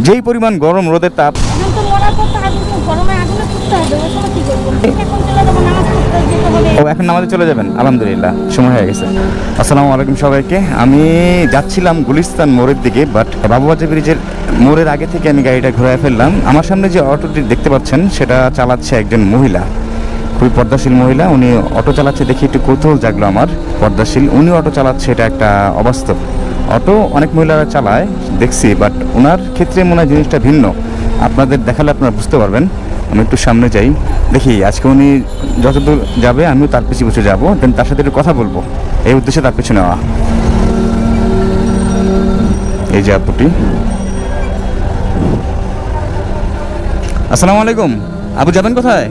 যেই পরিমাণ গরম, রোদের তাপ। ও এখন নামাজে চলে যাবেন? আলহামদুলিল্লাহ, সময় হয়ে গেছে। আসসালামু আলাইকুম সবাইকে। আমি যাচ্ছিলাম গুলিস্তান মোড়ের দিকে, বাট বাবুবাজার ব্রিজের মোড়ের আগে থেকে আমি গাড়িটা ঘুরে ফেললাম। আমার সামনে যে অটোটি দেখতে পাচ্ছেন সেটা চালাচ্ছে একজন মহিলা, খুবই পর্দাশীল মহিলা। উনি অটো চালাচ্ছে দেখে একটু কৌতূহল জাগলো আমার। পর্দাশীল উনি অটো চালাচ্ছে, এটা একটা অবাস্তব। অটো অনেক মহিলারা চালায় দেখছি, বাট ওনার ক্ষেত্রে মনে হয় জিনিসটা ভিন্ন। আপনাদের দেখালে আপনারা বুঝতে পারবেন। আমি একটু সামনে যাই, দেখি আজকে উনি যতদূর যাবে আমিও তার পিছু পিছু যাবো, দেন তার সাথে একটু কথা বলবো, এই উদ্দেশ্যে তার পিছু নেওয়া। এই যে আপুটি। আসসালামু আলাইকুম। আপু যাবেন কোথায়?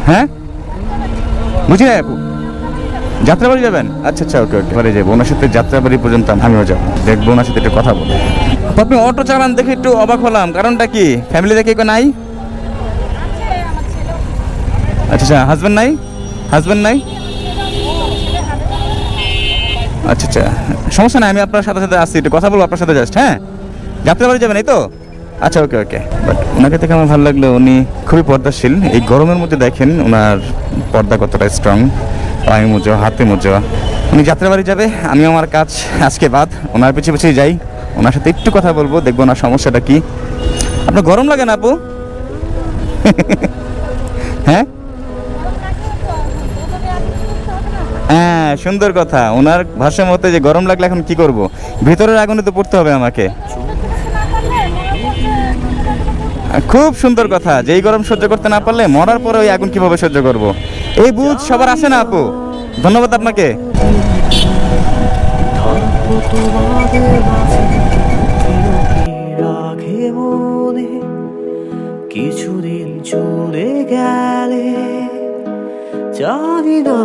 হ্যাঁ বুঝি না আপু, যাত্রাবাড়ি যাবেন? আচ্ছা আচ্ছা, ওকে ওকে, বাড়ি যাবো। ওনার সাথে যাত্রাবাড়ি পর্যন্ত আমিও যাবো, দেখবো ওনার সাথে একটু কথা বলবো। আপনি অটো চালান দেখে একটু অবাক হলাম, কারণটা কি? ফ্যামিলি দেখে কেউ নাই? আচ্ছা আচ্ছা, হাজব্যান্ড নাই? হাজব্যান্ড নাই? আচ্ছা আচ্ছা, সমস্যা নাই, আমি আপনার সাথে সাথে আসছি, একটু কথা বলবো আপনার সাথে জাস্ট। হ্যাঁ, যাত্রাবাড়ি যাবেন এই তো? আচ্ছা ওকে ওকে। বাট ওনাকে দেখে আমার ভালো লাগলো, উনি খুবই পর্দাশীল। এই গরমের মধ্যে দেখেন ওনার পর্দা কতটা স্ট্রং, পায়ে মোজা, হাতে মোজা। উনি যাত্রাবাড়ি যাবে, আমি আমার কাজ আজকে বাদ ওনার পিছিয়ে পিছিয়ে যাই, ওনার সাথে একটু কথা বলবো, দেখবো ওনার সমস্যাটা কি। আপনার গরম লাগে না আপু? হ্যাঁ হ্যাঁ, সুন্দর কথা। ওনার ভাষা মতে যে গরম লাগলে এখন কি করব, ভিতরের আগুনে তো পড়তে হবে আমাকে। খুব সুন্দর কথা, যেই গরম সহ্য করতে না পারলে মরার পরে ওই আগুন কিভাবে সহ্য করব, এই বুঝ সবার আসে না আপু। ধন্যবাদ আপনাকে। কিছুদিন চলে গেলে জানি না।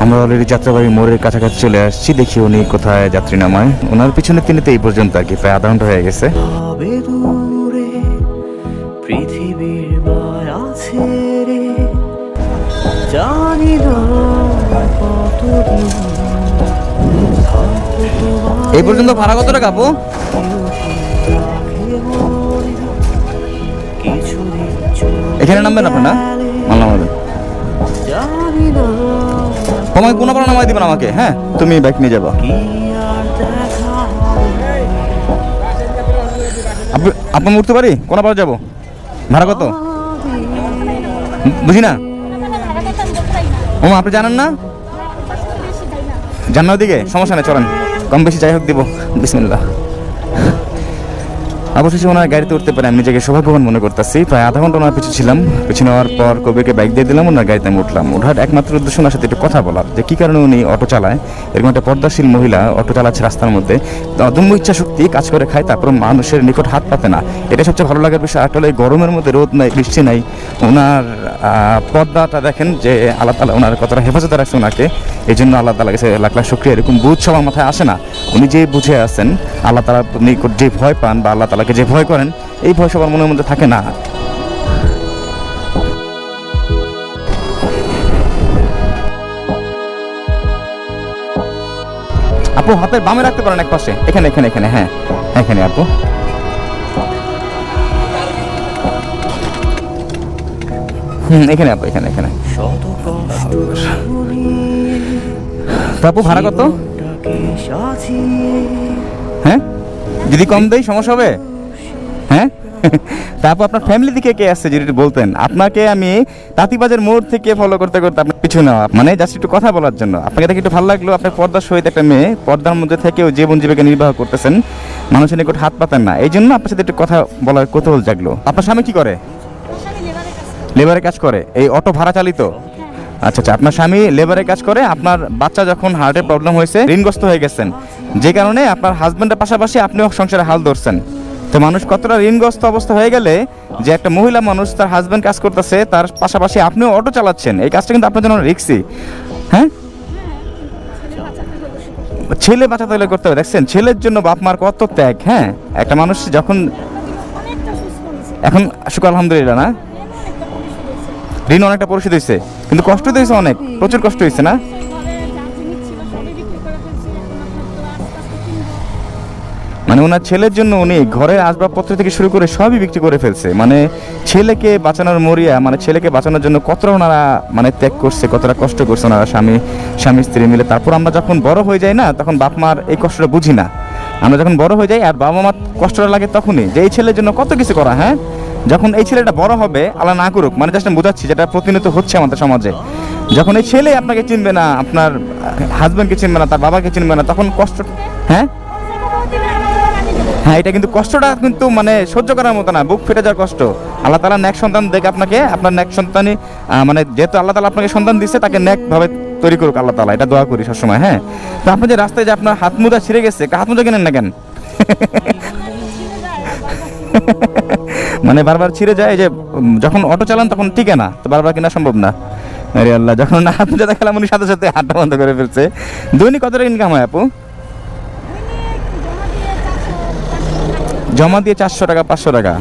আমরা অলরেডি যাত্রাবাড়ি মোড়ের কাছাকাছি চলে আসছি, দেখি উনি কোথায় যাত্রী নামায়। ওনার পিছনে তিনি তো এই পর্যন্ত আর কি প্রায় আধা ঘন্টা হয়ে গেছে। পৃথিবীর মায়া ছেড়ে জানি না কতদিন। এই পর্যন্ত ভাড়া কত টাকা আপু? এখানে নামবেন আপনারা? তোমাকে কোনো পাড়া নামাই দিবেন আমাকে? হ্যাঁ, তুমি বাইক নিয়ে যাবো। আপনার উঠতে পারি? কোনো পাড়া যাবো? ভাড়া কত বুঝি না। ও আপনি জানেন না? জানার দিকে সমস্যা নেই, চলেন, কম বেশি যাই হোক দিব। বিসমিল্লাহ। অবশেষে ওনার গাড়িতে উঠতে পারে আমি নিজেকে সৌভাগ্যবান মনে করতেছি। প্রায় আধা ঘন্টা ওনার পিছু ছিলাম, পিছু নেওয়ার পর কবিকে বাইক দিয়ে দিলাম, ওনার গাড়িতে আমি উঠলাম। ওঠার একমাত্র উদ্দেশ্য ওনার সাথে একটু কথা বলার, যে কী কারণে উনি অটো চালায়। এরকম একটা পর্দাশীল মহিলা অটো চালাচ্ছে রাস্তার মধ্যে, অদম্য ইচ্ছা শক্তি কাজ করে খায়, তারপর মানুষের নিকট হাত পাতে না। এটা সবচেয়ে ভালো লাগার বিষয়। আসলে এই গরমের মধ্যে রোদ নাই, বৃষ্টি নাই, ওনার পর্দাটা দেখেন যে আল্লাহ তাআলা ওনার কতটা হেফাজতে রাখছে ওনাকে। এই জন্য আল্লাহ তাআলা কাছে লাখ লাখ শুকরিয়া। এরকম বুঝ সবার মাথায় আসে না। উনি যে বুঝে আছেন, আল্লাহ তাআলা নিকট যে ভয় পান বা আল্লাহ তাআলাকে যে ভয় করেন, এই ভয় সবার মনের মধ্যে থাকে না। আপু হাতের বামে রাখতে পারেন এক পাশে, এখানে এখানে এখানে, হ্যাঁ এখানে আপু। এখানে আপু, এখানে এখানে। আপু ভাড়া কত? হ্যাঁ, যদি কম দেয় সমস্যা হবে? হ্যাঁ, তারপর আপনার ফ্যামিলি থেকে কে আসছে যদি বলতেন। আপনাকে আমি তাঁতিবাজার মোড় থেকে ফলো করতে করতে আপনার পিছু নেওয়া, মানে জাস্ট একটু কথা বলার জন্য। আপনাকে দেখে একটু ভালো লাগলো। আপনার পর্দার সহিত একটা মেয়ে, পর্দার মধ্যে থেকেও জীবন জীবিকা নির্বাহ করতেছেন, মানুষের নিকট হাত পাতেন না, এই জন্য আপনার সাথে একটু কথা বলার কৌতূহল জাগলো। আপনার স্বামী কি করে? লেবারের কাজ করে। এই অটো ভাড়া চালিত? আচ্ছা আচ্ছা, আপনার স্বামী লেবারের কাজ করে। আপনার বাচ্চা যখন হার্টের প্রবলেম হয়েছে, ঋণগ্রস্ত হয়ে গেছেন, যে কারণে আপনার হাজব্যান্ডের পাশাপাশি আপনিও সংসারে হাল ধরছেন। তো মানুষ কতটা ঋণগ্রস্ত অবস্থা হয়ে গেলে, যে একটা মহিলা মানুষ তার হাজব্যান্ড কাজ করতেছে, তার পাশাপাশি আপনিও অটো চালাচ্ছেন, এই কাজটা কিন্তু আপনার জন্য রিস্কি। হ্যাঁ, ছেলে বাঁচাতে হলে করতে হবে। দেখছেন ছেলের জন্য বাপ মার কত ত্যাগ। হ্যাঁ, একটা মানুষ যখন এখন শুকর আলহামদুলিল্লাহ না, ঋণ অনেকটা পরিশোধ হয়েছে, কিন্তু কষ্ট দিয়েছে অনেক, প্রচুর কষ্ট হয়েছে না? মানে ওনার ছেলের জন্য উনি ঘরের আসবাবপত্র থেকে শুরু করে সবই বিক্রি করে ফেলছে। মানে ছেলেকে বাঁচানোর মরিয়া, মানে ছেলেকে বাঁচানোর জন্য কতটা ওনারা মানে ত্যাগ করছে, কতটা কষ্ট করছে ওনারা স্বামী স্ত্রী মিলে। তারপর আমরা যখন বড় হয়ে যাই না, তখন বাপ মার এই কষ্টটা বুঝি না। আমরা যখন বড় হয়ে যাই আর বাবা মার কষ্টটা লাগে তখনই, যে এই ছেলের জন্য কত কিছু করা। হ্যাঁ, যখন এই ছেলেটা বড় হবে, আল্লাহ না করুক, মানে জাস্ট আমি বোঝাচ্ছি, যেটা প্রতিনিয়ত হচ্ছে আমাদের সমাজে, যখন এই ছেলে আপনাকে চিনবে না, আপনার হাজব্যান্ডকে চিনবে না, তার বাবাকে চিনবে না, তখন কষ্ট। হ্যাঁ হ্যাঁ, এটা কিন্তু কষ্টটা কিন্তু মানে সহ্য করার মতো না, বুক ফেটে যাওয়ার কষ্ট। আল্লাহ তাআলা নেক সন্তান দেখে আপনাকে, আপনার নেক সন্তানই মানে যেহেতু আল্লাহ তাআলা আপনাকে সন্তান দিচ্ছে, তাকে নেকভাবে তৈরি করুক আল্লাহ তাআলা, এটা দোয়া করি সবসময়। হ্যাঁ, তো আপনি যে রাস্তায় যে আপনার হাত মোজা ছিঁড়ে গেছে, হাত মোজা কেনেন না কেন? মানে বারবার ছিঁড়ে যায়, যে যখন অটো চালান তখন টিকে না, তো বারবার কেনা সম্ভব না। আরে আল্লাহ, যখন হাত মোজা দেখালাম উনি সাথে সাথে হাতটা বন্ধ করে ফেলছে। দৈনিক কত টাকা ইনকাম হয় আপু? জমা দিয়ে 400 টাকা 500 টাকা।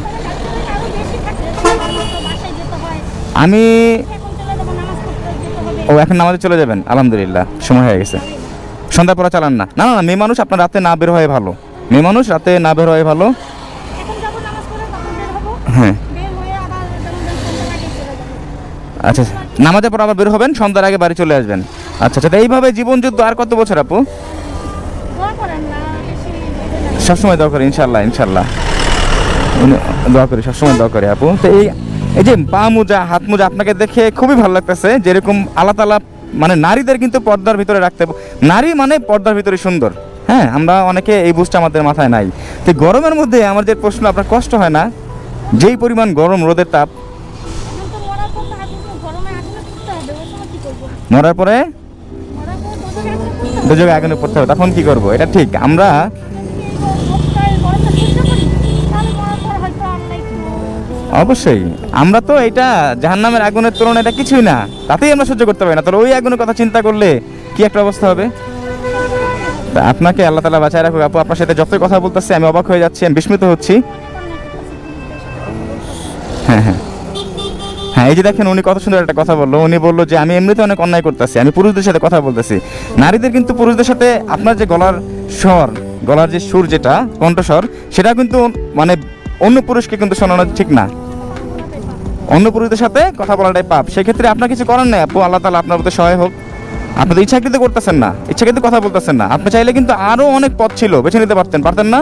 আমি এখন নামাজে চলে যাবেন? আলহামদুলিল্লাহ, সময় হয়ে গেছে। সন্ধ্যার পরে চালান না? না না, মেয়ে মানুষ আপনার রাতে না বের হয় ভালো, মেয়ে মানুষ রাতে না বের হয় ভালো। হ্যাঁ আচ্ছা, নামাজের পর আবার বের হবেন, সন্ধ্যার আগে বাড়ি চলে আসবেন। আচ্ছা আচ্ছা, এইভাবে জীবন যুদ্ধ আর কত বছর আপু? সবসময় দোয়া করি, ইনশাল্লাহ ইনশাল্লাহ দোয়া করি, সবসময় দোয়া করি আপু। তো এই যে পা মোজা হাত মোজা আপনাকে দেখে খুবই ভালো লাগতেছে, যেরকম আল্লাহ তাআলা মানে নারীদের কিন্তু পর্দার ভিতরে রাখতে, নারী মানে পর্দার ভিতরে সুন্দর। হ্যাঁ, আমরা অনেকে এই বুঝটা আমাদের মাথায় নাই। তো গরমের মধ্যে আমার যে প্রশ্ন, আপনার কষ্ট হয় না? যেই পরিমাণ গরম, রোদের তাপ, মরার পরে দুজনে আগুনে পড়তে হবে, তখন কি করব? এটা ঠিক, আমরা অবশ্যই, আমরা তো এটা জাহান্নামের আগুনের তুলনায় এটা কিছুই না, তাতেই আমরা সহ্য করতে পারি না, তাহলে ওই আগুনের কথা চিন্তা করলে কি একটা অবস্থা হবে। তা আপনাকে আল্লাহ তাআলা বাঁচায় রাখুক আপু। আপনার সাথে যতই কথা বলতেছি আমি অবাক হয়ে যাচ্ছি, আমি বিস্মিত হচ্ছি। হ্যাঁ হ্যাঁ হ্যাঁ, এই যে দেখেন উনি কত সুন্দর একটা কথা বললো। উনি বললো যে আমি এমনিতে অনেক অন্যায় করতেছি, আমি পুরুষদের সাথে কথা বলতেছি। নারীদের কিন্তু পুরুষদের সাথে আপনার যে গলার স্বর, গলার যে সুর, যেটা কণ্ঠস্বর, সেটা কিন্তু মানে অন্য পুরুষকে কিন্তু শোনানো ঠিক না, অন্য পুরুষদের সাথে কথা বলাটাই পাপ। সেক্ষেত্রে আপনার কিছু করার নেই আপু, আল্লাহ তাআলা আপনার প্রতি সহায় হোক। আপনি তো ইচ্ছাকৃত করতেছেন না, ইচ্ছাকৃত কথা বলতেছেন না। আপনি চাইলে কিন্তু আরো অনেক পথ ছিল, বেছে নিতে পারতেন না?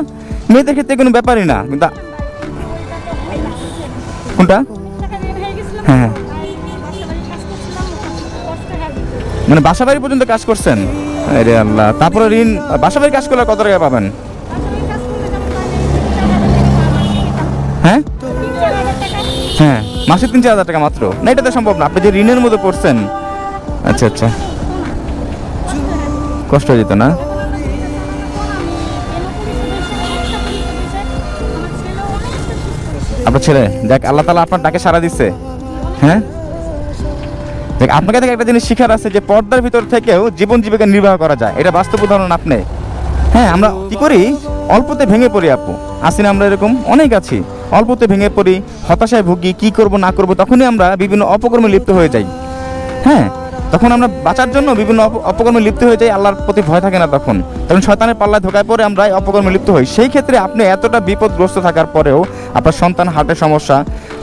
মেয়েদের ক্ষেত্রে কোনো ব্যাপারই না কিন্তু। কোনটা? হ্যাঁ হ্যাঁ, মানে বাসাবাড়ি পর্যন্ত কাজ করছেন? আরে আল্লাহ, তারপরে ঋণ, বাসাবাড়ি কাজ করলে কত টাকা পাবেন? হ্যাঁ হ্যাঁ, মাসে 3-4 হাজার টাকা মাত্র? না, এটা তো সম্ভব না, আপনি যে ঋণের মধ্যে পড়ছেন। আচ্ছা আচ্ছা, কষ্ট হয়ে যেত না? আপনার ছেলে দেখ, আল্লাহ তাআলা আপনার ডাকে সাড়া দিচ্ছে। হ্যাঁ দেখ, আপনাকে থেকে একটা জিনিস শিখার আছে, যে পর্দার ভিতর থেকেও জীবন জীবিকা নির্বাহ করা যায়, এটা বাস্তব উদাহরণ আপনি। হ্যাঁ, আমরা কি করি, অল্পতে ভেঙে পড়ি আপু, আসি না আমরা এরকম অনেক আছি, অল্পতে ভেঙে পড়ি, হতাশায় ভুগি, কি করব না করব, তখনই আমরা বিভিন্ন অপকর্মে লিপ্ত হয়ে যাই। হ্যাঁ, তখন আমরা বাঁচার জন্য বিভিন্ন অপকর্মে লিপ্ত হয়ে যাই, আল্লাহর প্রতি ভয় থাকে না, তখন শয়তানের পাল্লায় ধোকায় পড়ে আমরা অপকর্মে লিপ্ত হই। সেই ক্ষেত্রে আপনি এতটা বিপদগ্রস্ত থাকার পরেও, আপনার সন্তান হার্টের সমস্যা,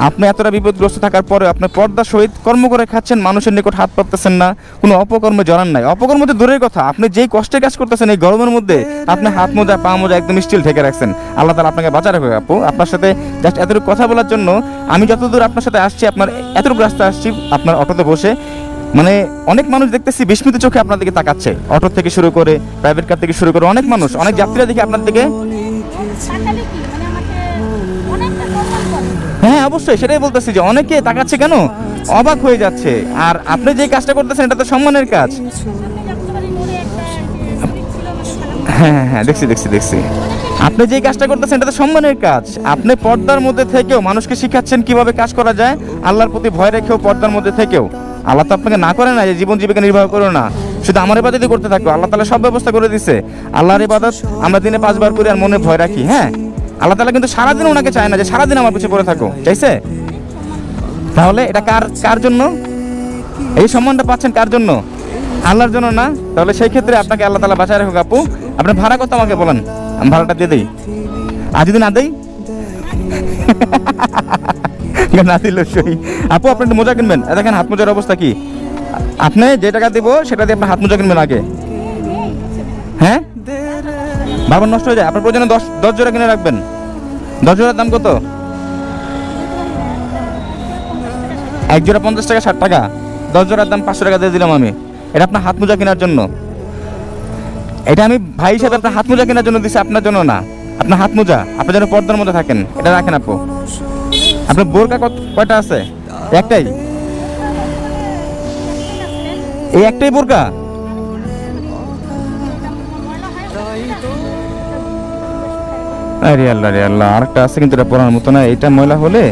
আপনি এতটা বিপদগ্রস্ত থাকার পরেও আপনি পর্দার সহিত কর্ম করে খাচ্ছেন, মানুষের নিকট হাত পাততেছেন না, কোনো অপকর্মে জড়ান নাই। অপকর্ম তো দূরের কথা, আপনি যেই কষ্টের কাজ করতেছেন এই গরমের মধ্যে, আপনি হাত মোজা পা মোজা একদম স্টিল ঢেকে রাখছেন। আল্লাহ তাআলা আপনাকে বাঁচা রাখবে আপু। আপনার সাথে জাস্ট এতটুকু কথা বলার জন্য আমি যতদূর আপনার সাথে আসছি, আপনার এতটুকু রাস্তা আসছি আপনার অটোতে বসে, মানে অনেক মানুষ দেখতেছি বিস্মিত চোখে আপনার দিকে তাকাচ্ছে, অটো থেকে শুরু করে প্রাইভেট কার থেকে শুরু করে অনেক মানুষ, অনেক যাত্রীরা দেখি আপনার দিকে। হ্যাঁ অবশ্যই, সেটাই বলতেছি যে অনেকে তাকাচ্ছে, কেন অবাক হয়ে যাচ্ছে। আর আপনি যে কাজটা করতেছেন এটা তো সম্মানের কাজ। হ্যাঁ হ্যাঁ, দেখছি দেখছি দেখছি, আপনি যে কাজটা করতেছেন এটা তো সম্মানের কাজ। আপনি পর্দার মধ্যে থেকেও মানুষকে শিখাচ্ছেন কিভাবে কাজ করা যায়, আল্লাহর প্রতি ভয় রেখেও পর্দার মধ্যে থেকেও। আল্লাহ তো আপনাকে না করে না যে জীবন জীবিকা নির্বাহ করো না, শুধু আমার ইবাদতই করতে থাকো। আল্লাহ তাআলা সব ব্যবস্থা করে দিচ্ছে। আল্লাহর ইবাদত আমরা দিনে 5 বার করি আর মনে ভয় রাখি। হ্যাঁ, আল্লাহ তাআলা কিন্তু সারাদিন ওনাকে চায় না যে সারাদিন আমার পিছনে পড়ে থাকো, চাইছে? তাহলে এটা কার জন্য এই সম্মানটা পাচ্ছেন? কার জন্য? আল্লাহর জন্য না? তাহলে সেই ক্ষেত্রে আপনাকে আল্লাহ তাআলা বাঁচায় রাখুক আপু। আপনার ভাড়া কত আমাকে বলেন, আমি ভাড়াটা দিয়ে দিই। আর যদি না দেই না দিল সই। আপু আপনি একটু মোজা কিনবেন, দেখেন হাত মোজার অবস্থা কি। আপনি যে টাকা দিব সেটা দিয়ে আপনি হাত মোজা কিনবেন আগে। হ্যাঁ বারবার নষ্ট হয়ে যায়, আপনার প্রয়োজনে 10 জোড়া কিনে রাখবেন। 10 জোড়ার দাম কত? এক জোড়া 50 টাকা 60 টাকা, 10 জোড়ার দাম 500 টাকা দিয়ে দিলাম আমি। এটা আপনার হাত মোজা কেনার জন্য। এটা আমি ভাই হিসাবে আপনার হাত মোজা কেনার জন্য দিচ্ছি, আপনার জন্য না। আপনার হাত মোজা, আপনি যেন পর্দার মধ্যে থাকেন, এটা রাখেন আপু। আপনার বোরকা কয়টা আছে? একটাই? এই একটাই বোরকা? আরে আল্লাহ রে আল্লাহ, আরেকটা আছে কিন্তু এটা পুরানোর মতো না। এটা ময়লা হলে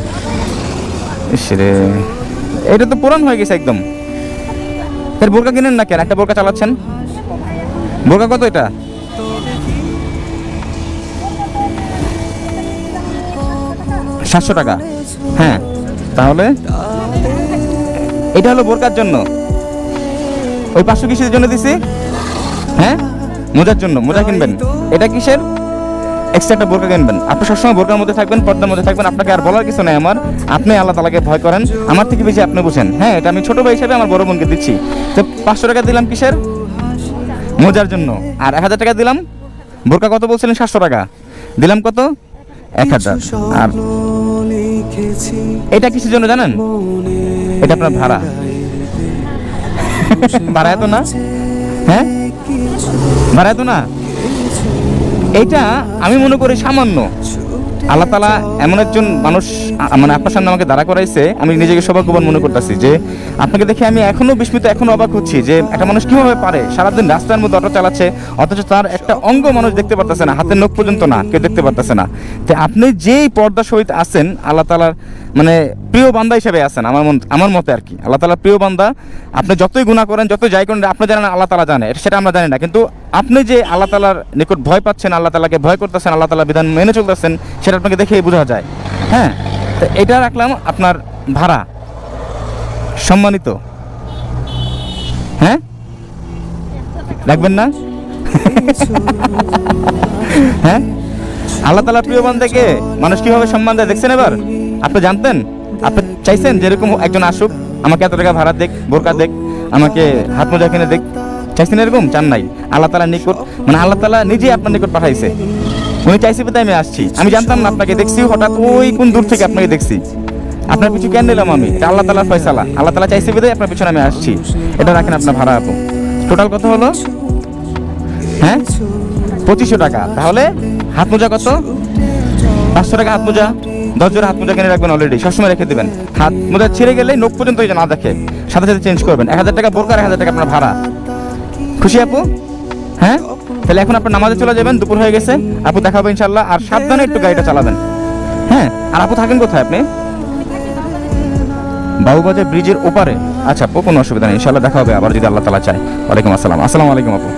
ইসরে, এটা তো পুরান হয়ে গেছে একদম। এর বোরকা কিনেন না কেন? একটা বোরকা চালাচ্ছেন। বোরকা কত এটা? $700 টাকা। হ্যাঁ তাহলে এটা হলো বোরকার জন্য। ওই 500 কিসের জন্য দিছি? হ্যাঁ মোজার জন্য। মোজা কিনবেন। এটা কিসের? এক্সট্রা একটা বোরকা কিনবেন। আপনি সবসময় বোরকার মধ্যে থাকবেন, পর্দার মধ্যে থাকবেন। আপনাকে আর বলার কিছু নাই আমার। আপনি আল্লাহ তাআলাকে ভয় করেন, আমার থেকে বেশি আপনি বুঝেন। হ্যাঁ এটা আমি ছোট ভাই হিসেবে আমার বড় বোনকে দিচ্ছি। তো 500 টাকা দিলাম কিসের? মোজার জন্য। আর 1000 টাকা দিলাম। বোরকা কত বলছিলেন? 700 টাকা দিলাম। কত? 1000। আর এটা কিসের জন্য জানেন? এটা আপনার ভাড়া। ভাড়া এত না? হ্যাঁ ভাড়া এত না। এইটা আমি মনে করি সামান্য। আল্লাহ তাআলা এমন একজন মানুষ মানে আপনার সামনে আমাকে দাঁড়া করাইছে, আমি নিজেকে সৌভাগ্যবান মনে করতেছি যে আপনাকে দেখে আমি এখনো বিস্মিত, এখনো অবাক হচ্ছি যে একটা মানুষ কিভাবে পারে সারাদিন রাস্তার মধ্যে অটো চালাচ্ছে, অথচ তার একটা অঙ্গ মানুষ দেখতে পারতেছে না, হাতের নখ পর্যন্ত না কেউ দেখতে পারতেছে না। তো আপনি যেই পর্দা সহিত আছেন, আল্লাহ তাআলার মানে প্রিয় বান্দা হিসেবে আছেন আমার মতে আর কি। আল্লাহ তাআলার প্রিয় বান্দা। আপনি যতই গুনাহ করেন, যতই যাই করেন, আপনি জানেন আল্লাহ তাআলা জানে, সেটা আমরা জানি না। কিন্তু আপনি যে আল্লাহ তাআলার নিকট ভয় পাচ্ছেন, আল্লাহ তাআলাকে ভয় করতেছেন, আল্লাহ তাআলার বিধান মেনে চলতেছেন, সেটা আপনাকে দেখেই বোঝা যায়। হ্যাঁ তো এটা রাখলাম আপনার ভাড়া, সম্মানিত। হ্যাঁ রাখবেন না? হ্যাঁ আল্লাহ তাআলার প্রিয় বান্দাকে মানুষ কিভাবে সম্মান দেয় দেখছেন এবার? আপনি জানতেন? আপনি চাইছেন যেরকম একজন আসুক, আমাকে এত টাকা ভাড়া দেখ, বোরকা দেখ, আমাকে হাত মোজা কিনে দেখ, চাইছেন এরকম? চান নাই। আল্লাহ তাআলার নিকট মানে আল্লাহ তাআলা নিজে আপনার নিকট পাঠাইছে। উনি চাইছে বলে আমি আসছি। আমি জানতাম না আপনাকে দেখছি, হঠাৎ ওই কোন দূর থেকে আপনাকে দেখছি। আপনার পিছু কেন নিলাম আমি? এটা আল্লাহ তাআলার ফয়সালা। আল্লাহ তাআলা চাইছে বলে আপনার পিছনে আমি আসছি। এটা রাখেন আপনার ভাড়া আপু। টোটাল কত হলো? হ্যাঁ 2500 টাকা। তাহলে হাত মোজা কত? 500 টাকা হাত মোজা। 10 জোড়া হাত মোজা কিনে রাখবেন অলরেডি, সবসময় রেখে দেবেন। হাত মোজা ছিঁড়ে গেলে নখ পর্যন্ত না দেখে সাথে সাথে চেঞ্জ করবেন। 1000 টাকা বোরকা, 1000 টাকা আপনার ভাড়া। খুশি আপু? হ্যাঁ তাহলে এখন আপনার নামাজে চলে যাবেন, দুপুর হয়ে গেছে। আপু দেখাবো ইনশাআল্লাহ। আর সাবধানে একটু গাড়িটা চালাবেন। হ্যাঁ আর আপু থাকেন কোথায় আপনি? বাবুবাজার ব্রিজের ওপারে। আচ্ছা আপু কোনো অসুবিধা নেই, ইনশাআল্লাহ দেখা হবে আবার যদি আল্লাহ তাআলা চায়। ওয়ালাইকুম আসসালাম। আসসালামু আলাইকুম আপু।